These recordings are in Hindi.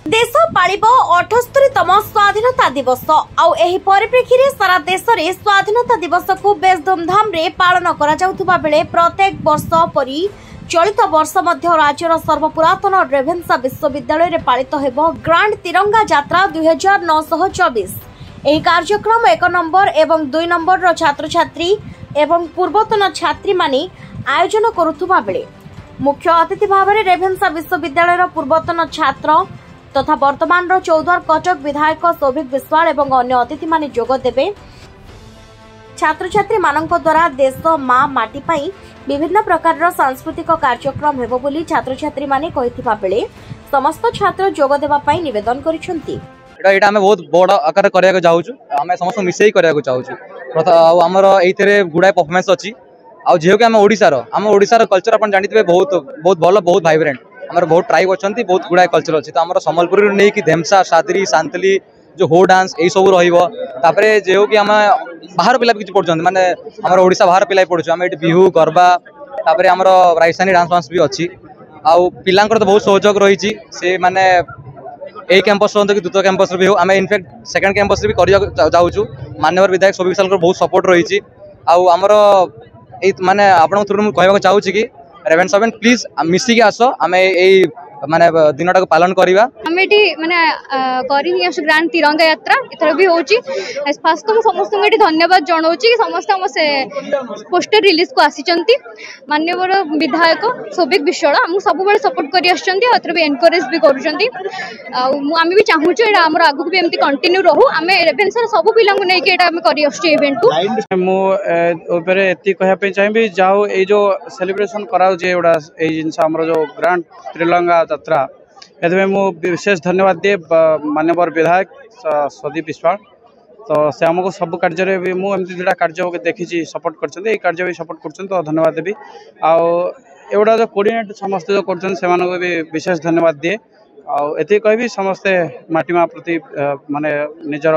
देश पालिब 78तम स्वाधीनता दिवस आउ एही परिप्रेक्षी रे सारा देश रे स्वाधीनता दिवस को बेस धूमधाम रे पालन करा जाउथबा बेले प्रत्येक वर्ष परी चलित वर्ष मध्य राज्यर सर्वपुरातन रेभेन्सा विश्वविद्यालय रे पालित हेबो ग्रांड तिरंगा यात्रा 2924। एही कार्यक्रम 1 नंबर एवं 2 नंबर रो छात्र छात्री एवं पूर्वतन छात्री माने आयोजन करुथबा बेले मुख्य अतिथि भाव में रेभेन्सा विश्वविद्यालय पूर्वतन छात्र तथा वर्तमान चौद्वार कटक विधायक सौभिक विश्वाल एवं अन्य अतिथि माने जोग देबे। छात्र छात्री मानक द्वारा देश मां माटी पाई विभिन्न प्रकार सांस्कृतिक कार्यक्रम हेबो बोली छात्र छात्री माने कहिथिबा बेले समस्त छात्र जोग देबा पाई निवेदन करिसंती। एटा हमें बहुत बड़ आकार करिया को जाउछु, हमें समस्त मिसेई करिया को चाहूछु। हमर एइथरे गुडा परफॉर्मेंस अछि आ जेहो कि हम ओडिसार कल्चर अपन जानितबे बहुत भलो बहुत वाइब्रेंट हमर बहुत ट्राइब अछंती बहुत गुडा कल्चर अछि। तो हमर संबलपुर नै कि धेमसा सादरी सांतली जो हो डांस एई सब रहिबो। तापरे जेहो कि हम बाहर पिला किछ पढछन माने हमर ओडिसा बाहर पिला पढछु हम एटी बिहू गरबा तापरे हमर राजस्थानी डांस वांस भी अछि। आ पिलांकर तो बहुत सहयोग रहिछि से माने ए कैंपस रहंतो कि दुतो कैंपस भी हो आम इनफैक्ट सेकंड कैंपस भी करिया जाउछु। माननीय विधायक सौभिक विशाल बहुत सपोर्ट रहिछि। आ हमर ए माने आपण थ्रू कहबा चाहूँ कि रेभेन्सा प्लीज मिसिक आस आम माने दिनटा को पालन करिवा। हम एटी माने करी आसु ग्रांड तिरंगा यात्रा एथर भी होची। फास्ट तो समस्त एटी धन्यवाद जणाउची कि समस्त हम से पोस्टर रिलीज को आसीचंती। माननीय विधायक सौभिक विश्वाल हम सब बेले सपोर्ट करी आछंती एथर भी एनकरेज भी करूचंती। आम भी चाहूछु एटा हमर आगु भी एमती कंटिन्यू रहू। आम रेभेन्सा सब पिला को नै कि एटा हम करी आछी इवेंट को मु ऊपर एती कहया पे चाहिबी जाओ ए जो सेलिब्रेशन कराउ जे एडा ए जिंस हमर जो ग्रांड तिरंगा यात्रा एतमे मु विशेष धन्यवाद दे माननीय विधायक सौभिक विश्वाल। तो से हमको सब कार्य भी मु एमती जेटा कार्य देखी सपोर्ट कर कार्य भी सपोर्ट कर तो धन्यवाद देवी। आउटा जो कोऑर्डिनेट समस्त जो कर भी विशेष धन्यवाद दिए। आती कहि समस्ते माटीमा प्रति माने निजर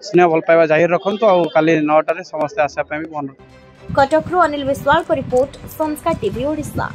स्नेह भल पाइबा जाहिर रखु। आ काली 9टारे समस्ते आसापी मन। कटकरू अनिल विश्वाल को रिपोर्ट संस्कार टीवी ओडिशा।